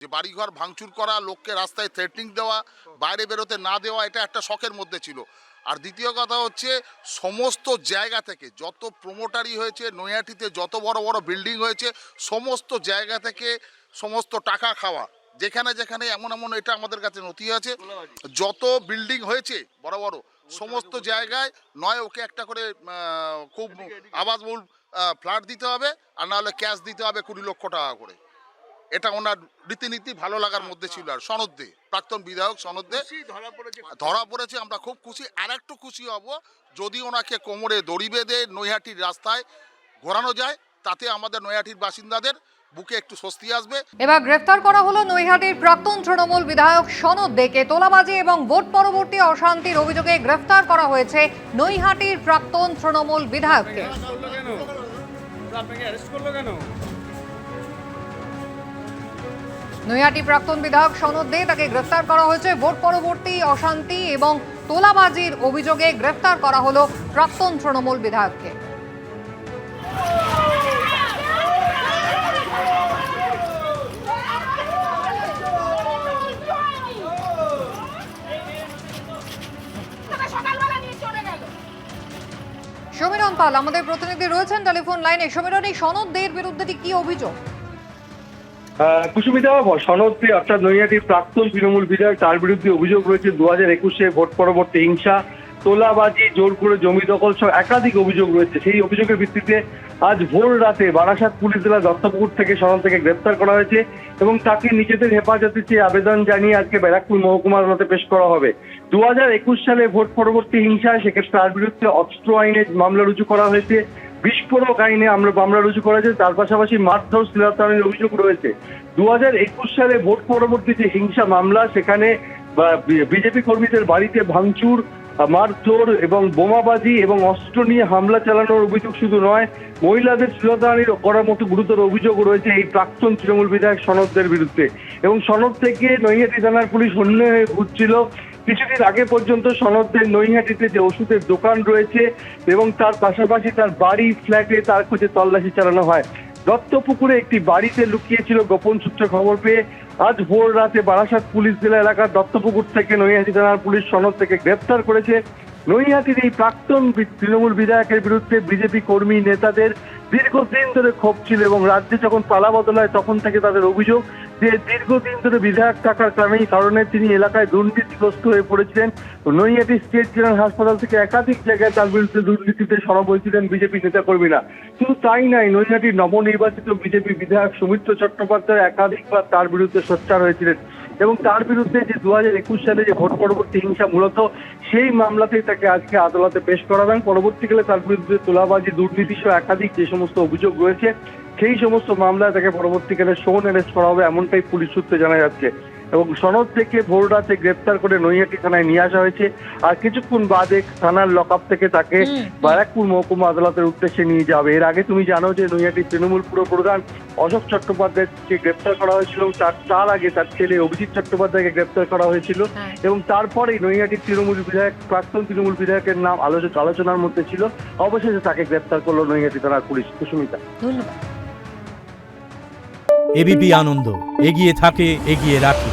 যে বাড়িঘর ভাঙচুর করা, লোককে রাস্তায় থ্রেটনিং দেওয়া, বাইরে বেরোতে না দেওয়া, এটা একটা শখের মধ্যে ছিল। আর দ্বিতীয় কথা হচ্ছে সমস্ত জায়গা থেকে যত প্রমোটারি হয়েছে, নৈহাটিতে যত বড় বড় বিল্ডিং হয়েছে, সমস্ত জায়গা থেকে সমস্ত টাকা খাওয়া, যেখানে যেখানে এমন এমন, এটা আমাদের কাছে নথি আছে, যত বিল্ডিং হয়েছে বড় বড় সমস্ত জায়গায় নয় ওকে একটা করে খুব আবাসবহুল ফ্ল্যাট দিতে হবে, আর নাহলে ক্যাশ দিতে হবে 20 লক্ষ টাকা করে। এটা ওনার রীতিনীতি ভালো লাগার মধ্যে ছিল। আর সনদে প্রাক্তন বিধায়ক সনদে ধরা পড়েছে, আমরা খুব খুশি। আর একটু খুশি হব যদি ওনাকে কোমরে দড়ি বেঁধে নৈহাটির রাস্তায় ঘোরানো যায়, তাতে আমাদের নৈহাটির বাসিন্দাদের বুকে একটু স্বস্তি আসবে। এবার গ্রেফতার করা হলো নৈহাটির প্রাক্তন তৃণমূল বিধায়ক সনদ দেকে। তোলাবাজি এবং ভোট পরবর্তী অশান্তির অভিযোগে গ্রেফতার করা হয়েছে নৈহাটির প্রাক্তন তৃণমূল বিধায়ককে। নৈহাটি প্রাক্তন বিধায়ক সনদ দে, তাকে গ্রেফতার করা হয়েছে ভোট পরবর্তী অশান্তি এবং তোলাবাজির অভিযোগে। গ্রেফতার করা হলো প্রাক্তন তৃণমূল বিধায়ককে। সমীরণ পাল আমাদের প্রতিনিধি রয়েছেন টেলিফোন লাইনে। সমীরণ, এই সনদ দের বিরুদ্ধে কি অভিযোগ? কুসুমিতা, সনদ দে অর্থাৎ নৈহাটির প্রাক্তন তৃণমূল বিধায়ক, তার বিরুদ্ধে অভিযোগ রয়েছে 2021-এ ভোট পরবর্তী হিংসা, তোলাবাজি, জোর করে জমি দখল সহ একাধিক অভিযোগ রয়েছে। সেই অভিযোগের ভিত্তিতে আজ ভোর রাতে বারাসাত পুলিশ জেলা দত্তপুকুর থেকে সনদ থেকে গ্রেপ্তার করা হয়েছে এবং তাকে নিজেদের হেফাজতে চেয়ে আবেদন জানিয়ে আজকে ব্যারাকপুর মহকুমা আদালতে পেশ করা হবে। 2021 সালে ভোট পরবর্তী হিংসায় সেক্ষেত্রে তার বিরুদ্ধে অস্ত্র আইনে মামলা রুজু করা হয়েছে, বিস্ফোরক আইনে মামলা রুজু করা হয়েছে, তার পাশাপাশি মারধর শ্লীলতাহানির অভিযোগ রয়েছে। 2021 সালে ভোট পরবর্তী যে হিংসা মামলা, সেখানে বিজেপি কর্মীদের বাড়িতে ভাঙচুর, মারধর এবং বোমাবাজি এবং অস্ত্র নিয়ে হামলা চালানোর অভিযোগ শুধু নয়, মহিলাদের শ্লীলতাহানি করার মতো গুরুতর অভিযোগ রয়েছে এই প্রাক্তন তৃণমূল বিধায়ক সনদদের বিরুদ্ধে। এবং সনদ থেকে নৈহাটি থানার পুলিশ অন্য হয়ে ঘুরছিল। কিছুদিন আগে পর্যন্ত সনদদের নৈহাটিতে যে ওষুধের দোকান রয়েছে এবং তার পাশাপাশি তার বাড়ি, ফ্ল্যাটে তার খোঁজে তল্লাশি চালানো হয়। দত্তপুকুরে একটি বাড়িতে লুকিয়েছিল গোপন সূত্রে খবর পেয়ে আজ ভোর রাতে বারাসাত পুলিশ জেলা এলাকার দত্তপুকুর থেকে নৈহাটি থানার পুলিশ সনদ থেকে গ্রেপ্তার করেছে। নৈহাটির এই প্রাক্তন তৃণমূল বিধায়কের বিরুদ্ধে বিজেপি কর্মী নেতাদের দীর্ঘদিন ধরে ক্ষোভ ছিল এবং রাজ্যে যখন পালাবদল হয় তখন থেকে তাদের অভিযোগ যে দীর্ঘদিন ধরে বিধায়ক থাকার কারণে তিনি এলাকায় দুর্নীতিগ্রস্ত হয়ে পড়েছিলেন। নৈহাটি স্টেট জেনারেল হাসপাতাল থেকে একাধিক জায়গায় তার বিরুদ্ধে দুর্নীতিতে সরব হয়েছিলেন বিজেপি নেতাকর্মীরা। শুধু তাই নয়, নৈহাটির নবনির্বাচিত বিজেপি বিধায়ক সৌমিত্র চট্টোপাধ্যায় একাধিকবার তার বিরুদ্ধে সোচ্চার হয়েছিলেন এবং তার বিরুদ্ধে যে 2021 সালে যে ভোট পরবর্তী হিংসা, মূলত সেই মামলাতেই তাকে আজকে আদালতে পেশ করা হয়। পরবর্তীকালে তার বিরুদ্ধে তোলাবাজি, দুর্নীতি সহ একাধিক যে সমস্ত অভিযোগ রয়েছে, সেই সমস্ত মামলায় তাকে পরবর্তীকালে শোন অ্যারেস্ট করা হবে, এমনটাই পুলিশ সূত্রে জানা যাচ্ছে। এবং সনদ থেকে ভোর রাতে গ্রেপ্তার করে নৈহাটি থানায় নিয়ে আসা হয়েছে। আর কিছুক্ষণ বাদে থানার লকআপ থেকে তাকে ব্যারাকপুর মহকুমা আদালতের উদ্দেশ্যে নিয়ে যাবে। এর আগে তুমি জানো যে নৈহাটির তৃণমূল পুর প্রধান অশোক চট্টোপাধ্যায়কে গ্রেপ্তার করা হয়েছিল, তার আগে তার ছেলে অভিজিৎ চট্টোপাধ্যায়কে গ্রেপ্তার করা হয়েছিল এবং তারপরেই নৈহাটির তৃণমূল বিধায়ক, প্রাক্তন তৃণমূল বিধায়কের নাম আলোচনার মধ্যে ছিল। অবশেষে তাকে গ্রেপ্তার করলো নৈহাটি থানার পুলিশ। কুসুমিতা, ধন্যবাদ। এবিপি আনন্দ, এগিয়ে থাকে, এগিয়ে রাখে।